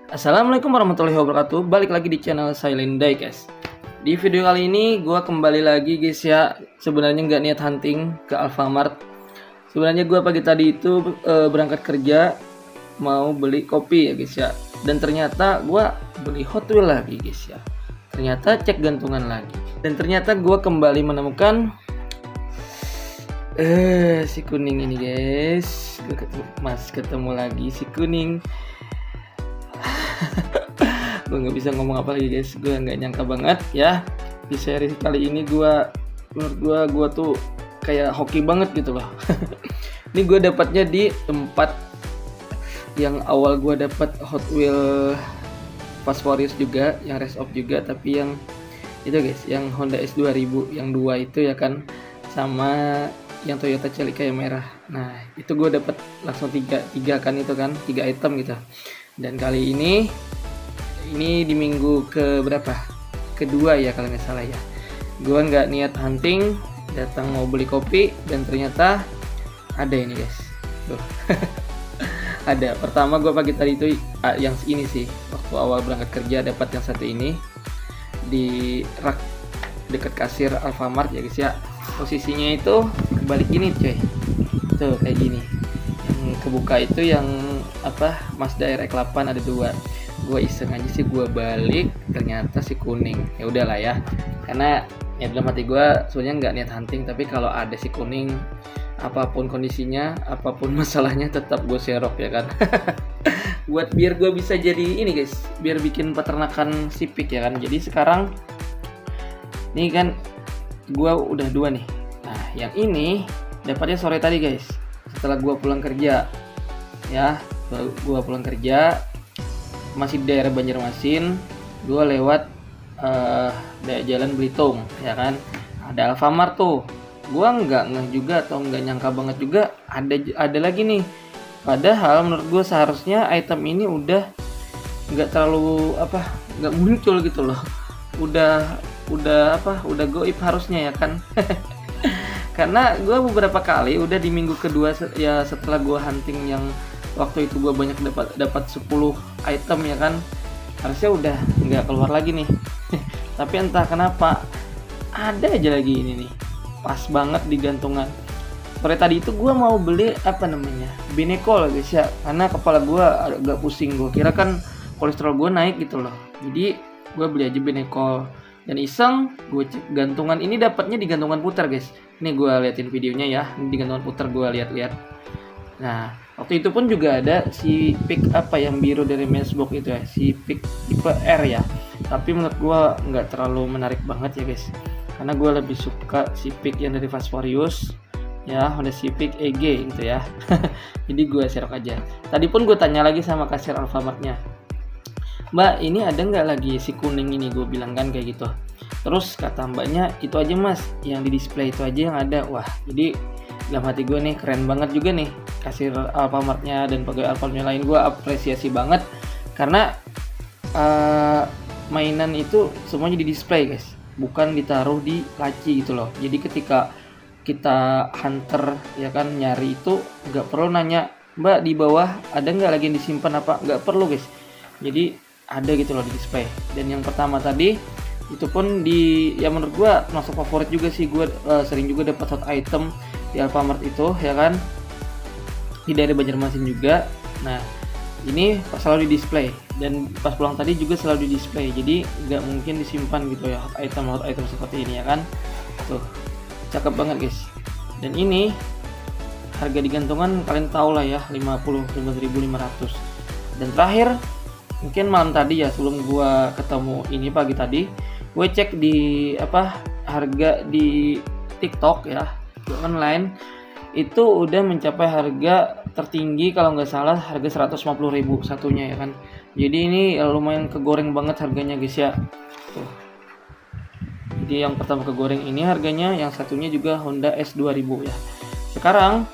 Assalamualaikum warahmatullahi wabarakatuh. Balik lagi di channel Silent Die guys. Di video kali ini gue kembali lagi guys ya. Sebenarnya nggak niat hunting ke Alfamart. Sebenarnya gue pagi tadi itu berangkat kerja mau beli kopi ya guys ya. Dan ternyata gue beli Hot Wheels lagi guys ya. Ternyata cek gantungan lagi. Dan ternyata gue kembali menemukan si kuning ini guys. Gue ketemu lagi si kuning. Gue nggak bisa ngomong apa lagi guys, gue nggak nyangka banget ya di seri kali ini menurut gue tuh kayak hoki banget gitu loh. Ini gue dapatnya di tempat yang awal gue dapat Hot Wheels Fast Furious juga, yang Race Off juga, tapi yang itu guys, yang Honda S2000 yang dua itu ya kan, sama yang Toyota Celica yang merah. Nah itu gue dapat langsung tiga kan, itu kan 3 item gitu. Dan kali ini di minggu ke berapa? Kedua ya kalau nggak salah ya. Gue nggak niat hunting, datang mau beli kopi dan ternyata ada ini guys. Tuh. Ada. Pertama gue pagi tadi itu yang ini sih. Waktu awal berangkat kerja dapat yang satu ini di rak dekat kasir Alfamart ya guys ya. Posisinya itu kebalik gini coy. Tuh kayak gini. Kebuka itu yang Mazda RX-8 ada 2. Gue iseng aja sih, gue balik, ternyata si kuning. Ya udahlah ya, karena ya dalam hati gue sebenarnya nggak niat hunting, tapi kalau ada si kuning, apapun kondisinya, apapun masalahnya, tetap gue serok ya kan. Buat biar gue bisa jadi ini guys, biar bikin peternakan sipik ya kan. Jadi sekarang ini kan gue udah 2 nih. Nah yang ini dapatnya sore tadi guys, setelah gue pulang kerja ya. Gue pulang kerja masih di daerah Banjarmasin, gue lewat jalan Belitung ya kan, ada Alfamart tuh. Gue nggak ngeh juga atau nggak nyangka banget juga ada lagi nih, padahal menurut gue seharusnya item ini udah nggak terlalu nggak muncul gitu loh, udah goib harusnya ya kan. Karena gue beberapa kali udah di minggu kedua ya setelah gue hunting yang waktu itu gue banyak dapat 10 item ya kan, harusnya udah nggak keluar lagi nih. Tapi entah kenapa ada aja lagi ini nih, pas banget di gantungan. Sore tadi itu gue mau beli Benecol guys ya, karena kepala gue agak pusing. Gue kira kan kolesterol gue naik gitu loh, jadi gue beli aja Benecol. Dan iseng gue cek gantungan ini, dapatnya di gantungan putar guys. Ini gue liatin videonya ya, ini di gantungan putar gue lihat-lihat. Nah waktu itu pun juga ada si pick yang biru dari Matchbox itu ya, si pick tipe R ya. Tapi menurut gue nggak terlalu menarik banget ya guys, karena gue lebih suka si pick yang dari Fast Furious ya, Honda Civic EG gitu ya. Jadi gue serok aja. Tadi pun gue tanya lagi sama kasir Alfamartnya, Mbak ini ada nggak lagi si kuning ini, gue bilang kan kayak gitu. Terus kata mbaknya, itu aja mas, yang di display itu aja yang ada. Wah jadi dalam hati gue nih keren banget juga nih kasir Alfamartnya dan pegawai Alfamartnya lain. Gue apresiasi banget karena mainan itu semuanya di display guys, bukan ditaruh di laci gitu loh. Jadi ketika kita hunter ya kan, nyari itu nggak perlu nanya, mbak di bawah ada nggak lagi yang disimpan apa, nggak perlu guys. Jadi ada gitu loh di display. Dan yang pertama tadi itu pun ya menurut gue masuk favorit juga sih. Gue sering juga dapat hot item di Alfamart itu ya kan, di daerah Banjarmasin juga. Nah ini selalu di display, dan pas pulang tadi juga selalu di display, jadi nggak mungkin disimpan gitu ya hot item seperti ini ya kan. Tuh cakep banget guys. Dan ini harga di gantungan kalian tahu lah ya, 15.500. Dan terakhir mungkin malam tadi ya, sebelum gua ketemu ini pagi tadi, gue cek di harga di TikTok ya, online itu udah mencapai harga tertinggi kalau nggak salah harga 150.000 satunya ya kan. Jadi ini lumayan kegoreng banget harganya guys ya. Tuh. Jadi yang pertama kegoreng ini harganya, yang satunya juga Honda S2000 ya. Sekarang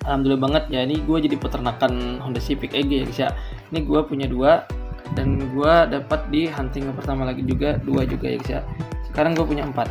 alhamdulillah banget ya, ini gue jadi peternakan Honda Civic EG ya guys ya. Ini gue punya 2, dan gue dapat di hunting yang pertama lagi juga 2 juga ya guys ya. Sekarang gue punya 4.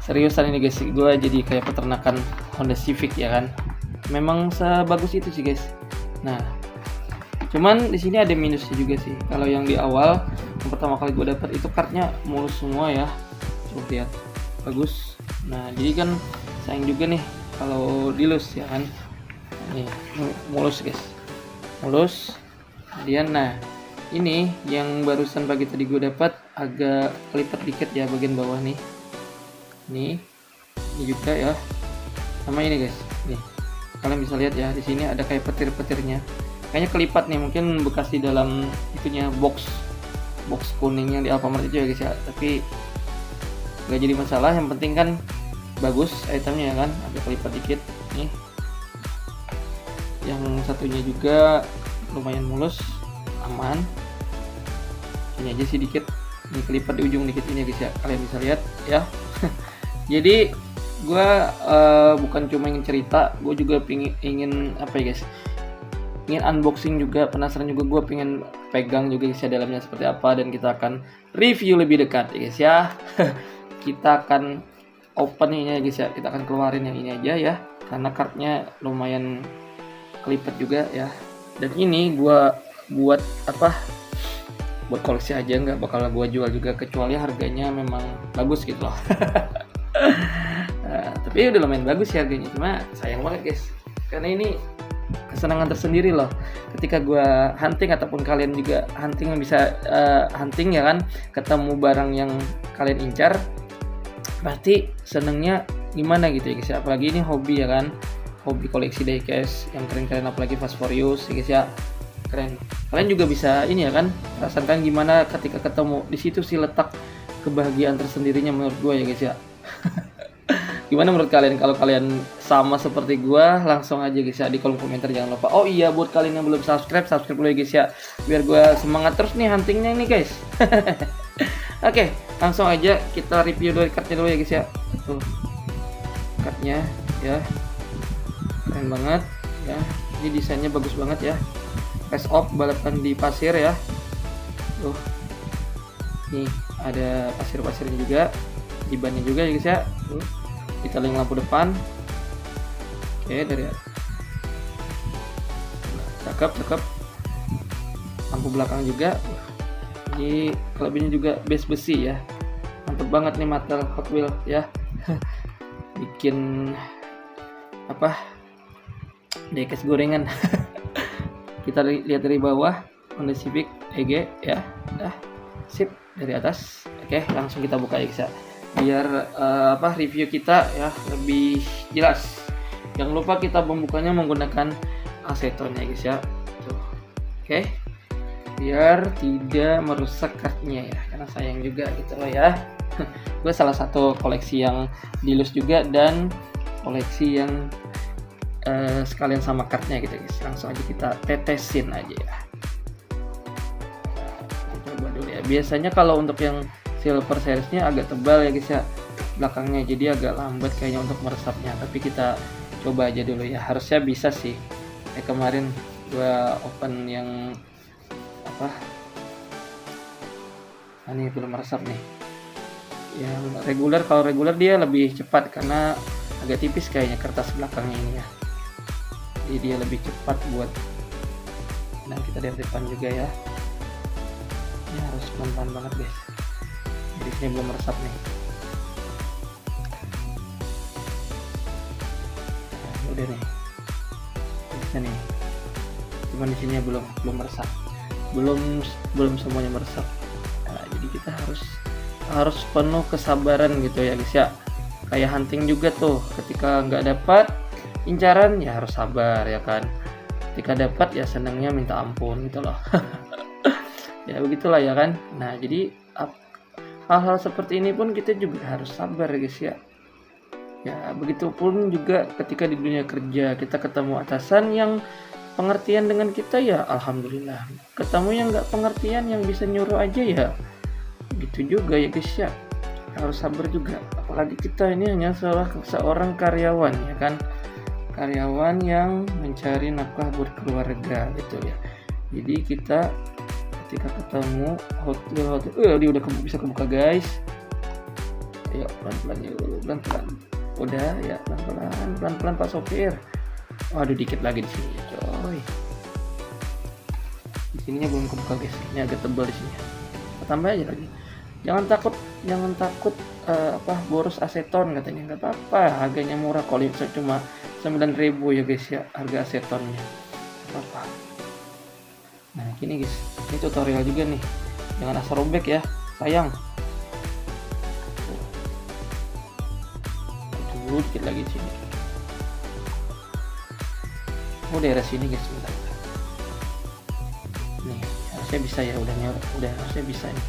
Seriusan ini guys, gue jadi kayak peternakan Honda Civic ya kan. Memang sebagus itu sih guys. Nah Cuman di sini ada minusnya juga sih. Kalau yang di awal yang pertama kali gue dapat itu kartnya mulus semua ya. Coba lihat, bagus. Nah jadi kan sayang juga nih kalau dilus ya kan. Nih mulus guys, mulus. Kemudian nah ini yang barusan pagi tadi gue dapat agak kelipat dikit ya bagian bawah nih. Ini juga ya. Sama ini guys. Nih kalian bisa lihat ya di sini ada kayak petir-petirnya. Kayaknya kelipat nih, mungkin bekas di dalam itunya box kuning yang di Alfamart itu ya guys ya. Tapi nggak jadi masalah, yang penting kan bagus itemnya ya kan. Ada kelipat dikit nih. Yang satunya juga lumayan mulus, aman. Ini aja sih dikit, ini kelipat di ujung dikit ini guys ya, kalian bisa lihat ya. Jadi gue bukan cuma ingin cerita, gue juga ingin apa ya guys, ingin unboxing juga, penasaran juga, gue pengen pegang juga guys ya dalamnya seperti apa, dan kita akan review lebih dekat ya guys ya. Kita akan open ini ya guys ya, kita akan keluarin yang ini aja ya, karena kartnya lumayan kelipat juga ya. Dan ini gue buat apa, buat koleksi aja, nggak bakal gue jual juga kecuali harganya memang bagus gitu loh. Tapi udah lumayan bagus sih harganya, cuma sayang banget guys, karena ini kesenangan tersendiri loh ketika gue hunting, ataupun kalian juga hunting, bisa hunting ya kan, ketemu barang yang kalian incar, pasti senengnya gimana gitu ya guys ya. Apalagi ini hobi ya kan, hobi koleksi diecast yang keren-keren, apalagi Fast for Use ya guys ya, keren. Kalian juga bisa ini ya kan, rasakan gimana ketika ketemu, di situ sih letak kebahagiaan tersendirinya menurut gue ya guys ya. Gimana menurut kalian? Kalau kalian sama seperti gue, langsung aja guys ya di kolom komentar, jangan lupa. Oh iya, buat kalian yang belum subscribe dulu ya guys ya, biar gue semangat terus nih huntingnya ini guys. Oke, langsung aja kita review dari kartnya dulu ya guys ya. Tuh kartnya ya, keren banget ya, ini desainnya bagus banget ya. Face off, balapan di pasir ya. Tuh nih ada pasir-pasirnya juga, di bannya juga ya guys ya. Tuh kita link lampu depan. Oke, dari cakep. Lampu belakang juga. Ini kelebihannya juga base besi ya, mantep banget nih material Hot Wheels ya. Bikin apa, diecast gorengan. Kita lihat dari bawah, Honda Civic EG ya, dah sip dari atas. Oke, langsung kita buka ya guys ya, biar review kita ya lebih jelas. Jangan lupa kita membukanya menggunakan aseton ya guys ya. Tuh. Oke, biar tidak merusak kartnya ya, karena sayang juga gitu loh ya. Gue salah satu koleksi yang dilus juga, dan koleksi yang sekalian sama kartnya gitu guys. Langsung aja kita tetesin aja ya. Nah, coba dulu ya. Biasanya kalau untuk yang silver seriesnya agak tebal ya guys ya belakangnya, jadi agak lambat kayaknya untuk meresapnya, tapi kita coba aja dulu ya, harusnya bisa sih. Kemarin gua open yang apa, ini belum meresap nih yang reguler. Kalau reguler dia lebih cepat karena agak tipis kayaknya kertas belakangnya ini ya, jadi dia lebih cepat buat. Nah kita lihat depan juga ya, ini harus pelan-pelan banget guys, di sini belum meresap nih. Nah, udah nih, bisa nih, cuman di sini belum meresap, belum semuanya meresap. Nah, jadi kita harus penuh kesabaran gitu ya guys ya. Kayak hunting juga tuh, ketika nggak dapat incaran ya harus sabar ya kan. Ketika dapat ya senangnya minta ampun gitu loh. Ya begitulah ya kan. Nah jadi hal-hal seperti ini pun kita juga harus sabar guys ya. Ya begitupun juga ketika di dunia kerja kita ketemu atasan yang pengertian dengan kita ya alhamdulillah. Ketemu yang nggak pengertian, yang bisa nyuruh aja ya gitu juga ya guys ya. Harus sabar juga. Apalagi kita ini hanya seorang karyawan ya kan. Karyawan yang mencari nafkah buat keluarga gitu ya. Jadi kita ketika ketemu hotel, dia udah bisa kebuka guys. Ayo pelan-pelan dulu, pelan-pelan. Udah ya, pelan-pelan Pak sopir. Waduh dikit lagi di sini coy. sininya belum kebuka guys, ini agak tebal di sini. Kita tambah aja lagi. Jangan takut boros aseton katanya. Nggak apa-apa, harganya murah kok, cuma 9.000 ya guys ya harga asetonnya. Nggak apa-apa. Nah gini guys, ini tutorial juga nih, jangan asal robek ya, sayang. Tuh dikit lagi di sini. Oh daerah sini guys, sebentar. Nih harusnya bisa ya, udah harusnya bisa nih.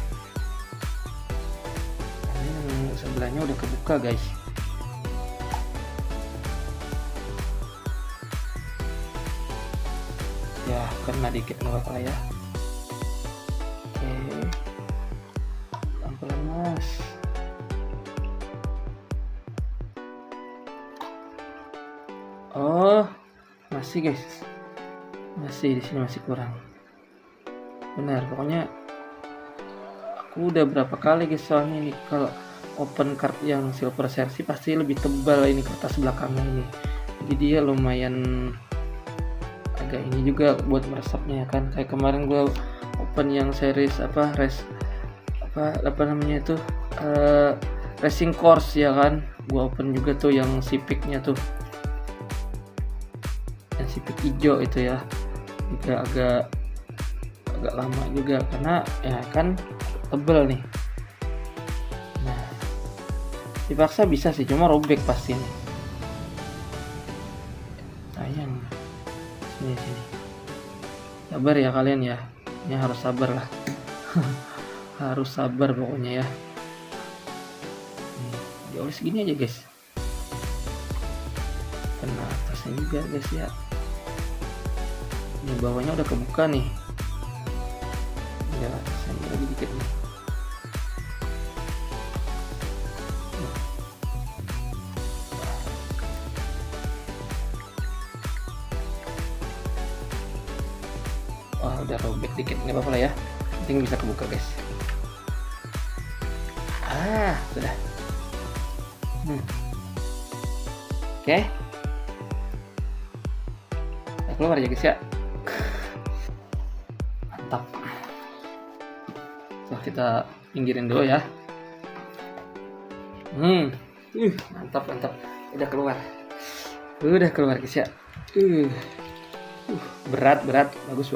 Ini sebelahnya udah kebuka guys. Ya kena dikit nggak apa-apa ya. Oke, pelan-pelan mas. Oh masih guys, masih di sini masih kurang. Benar, pokoknya aku udah berapa kali guys, soalnya ini kalau open card yang silver sersi pasti lebih tebal ini kertas belakangnya ini, jadi dia lumayan agak ini juga buat meresapnya kan. Kayak kemarin gue open yang series racing course ya kan, gue open juga tuh yang sipiknya tuh, yang sipik hijau itu ya, juga agak lama juga karena ya kan tebel nih. Nah dipaksa bisa sih, cuma robek pasti nih, sayang. Sini sabar ya kalian ya, ini harus sabar lah. Harus sabar pokoknya ya. Dioles gini aja guys, kena atasnya juga guys ya. Ini bawahnya udah kebuka nih ya, atasnya lagi dikit nih. Wah udah robek dikit, nggak apa-apa lah ya, penting bisa kebuka guys. Sudah. Oke. Kita keluar ya guys ya. Mantap. So kita pinggirin dulu ya. Mantap. Udah keluar guys ya. Berat, bagus.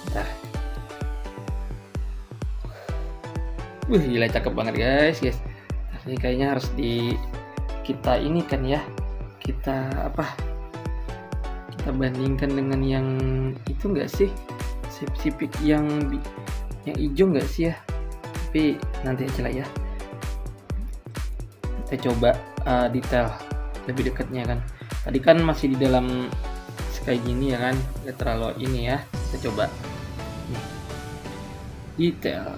Bentar. Gila cakep banget guys. Ini kayaknya harus kita ini kan ya. Kita bandingkan dengan yang itu enggak sih? Sipik yang hijau enggak sih ya? Tapi nanti aja lah ya. Kita coba detail lebih dekatnya kan. Tadi kan masih di dalam kayak gini ya kan, nggak terlalu ini ya. Kita coba nih, detail,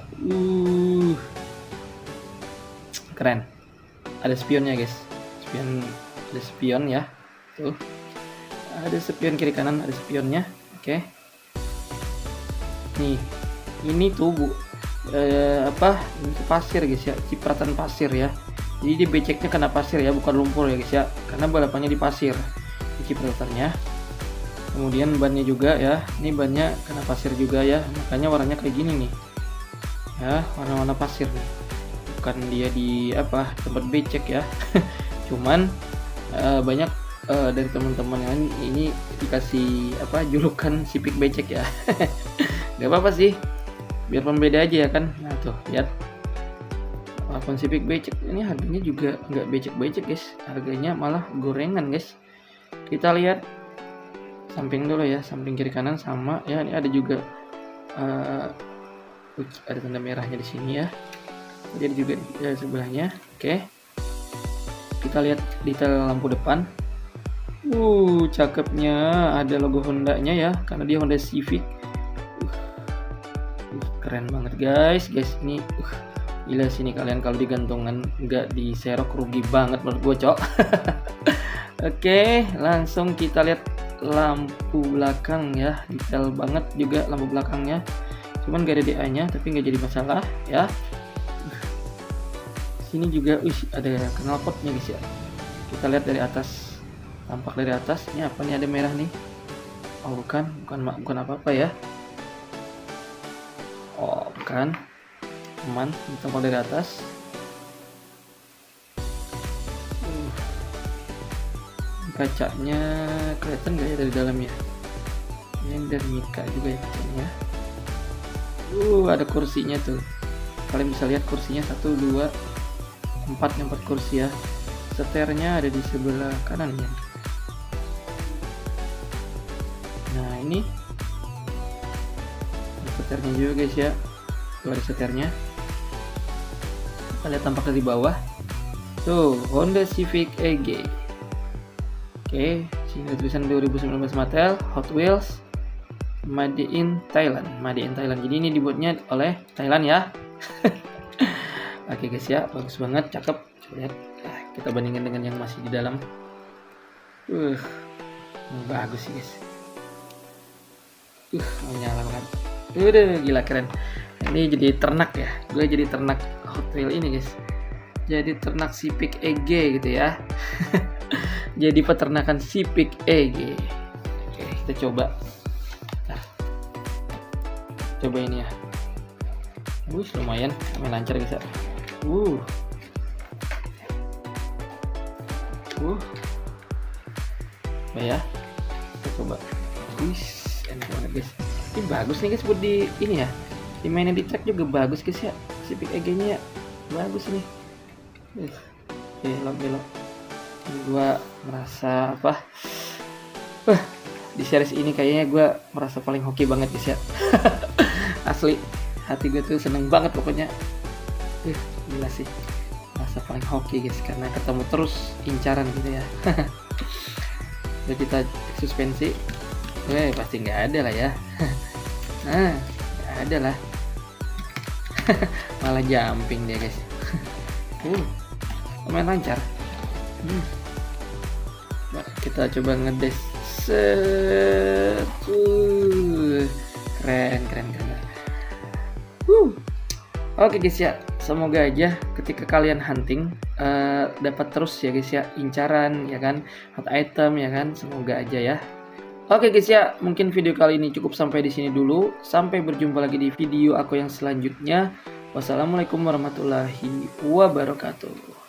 keren. Ada spionnya guys, ada spion ya, tuh. Ada spion kiri kanan, ada spionnya. Oke. Nih, ini tuh pasir guys ya, cipratan pasir ya. Jadi dia beceknya kena pasir ya, bukan lumpur ya guys ya, karena balapannya di pasir, di cipratannya. Kemudian bannya juga ya, ini bannya kena pasir juga ya, makanya warnanya kayak gini nih ya, warna-warna pasir nih, bukan dia di tempat becek ya. Cuman banyak dari teman-teman yang ini dikasih julukan sipik becek ya. Gak apa-apa sih, biar pembeda aja ya kan. Nah tuh lihat, walaupun sipik becek ini harganya juga nggak becek-becek guys, harganya malah gorengan guys. Kita lihat samping dulu ya, samping kiri kanan sama ya. Ini ada juga ada tanda merahnya di sini ya, jadi juga di sebelahnya. Oke, kita lihat detail lampu depan. Cakepnya, ada logo Honda-nya ya, karena dia Honda Civic. Keren banget guys. Ini gila sini, kalian kalau digantungan nggak diserok rugi banget menurut gue cok. Oke, langsung kita lihat lampu belakang ya, detail banget juga lampu belakangnya, cuman gak ada DA nya tapi nggak jadi masalah ya. Sini juga ada knalpotnya guys ya, kita lihat dari atas, tampak dari atas. Ini apa nih, ada merah nih. Oh bukan apa-apa ya. Oh bukan, aman, ditampal dari atas. Kacanya kelihatan nggak ya dari dalamnya? Ini dari Mika juga ya kacanya. Ada kursinya tuh. Kalian bisa lihat kursinya 1, 2, 4 kursi ya. Setirnya ada di sebelah kanannya. Nah ini ada setirnya juga guys ya. Tuh ada setirnya. Kita lihat tampaknya di bawah. Tuh Honda Civic EG. Oke, sini tulisan 2019 Mattel, Hot Wheels, Made in Thailand. Jadi ini dibuatnya oleh Thailand ya. Oke guys ya, bagus banget, cakep. Coba lihat. Kita bandingkan dengan yang masih di dalam. Bagus sih guys. Menyala banget. Udah gila keren. Ini jadi ternak ya. Gue jadi ternak Hot Wheels ini guys. Jadi ternak Civic EG gitu ya. Jadi peternakan Civic EG. Oke, kita coba. Nah, coba ini ya. Lumayan lancar guys ya. Ya, kita coba. Enak banget guys. Ini bagus nih guys buat di ini ya. Dimainin di track juga bagus guys ya. Civic EG-nya ya. Bagus nih. Belok. Gue merasa apa? Di series ini kayaknya gue merasa paling hoki banget guys ya. Asli, hati gue tuh seneng banget pokoknya. Gila sih, merasa paling hoki guys karena ketemu terus incaran gitu ya. Udah kita suspensi, pasti nggak ada lah ya. Nggak ada lah. Malah jumping dia guys. Lumayan lancar. Kita coba ngedes. Keren. Oke guys ya, semoga aja ketika kalian hunting dapat terus ya guys ya, incaran ya kan, hot item ya kan, semoga aja ya. Oke guys ya, mungkin video kali ini cukup sampai di sini dulu. Sampai berjumpa lagi di video aku yang selanjutnya. Wassalamualaikum warahmatullahi wabarakatuh.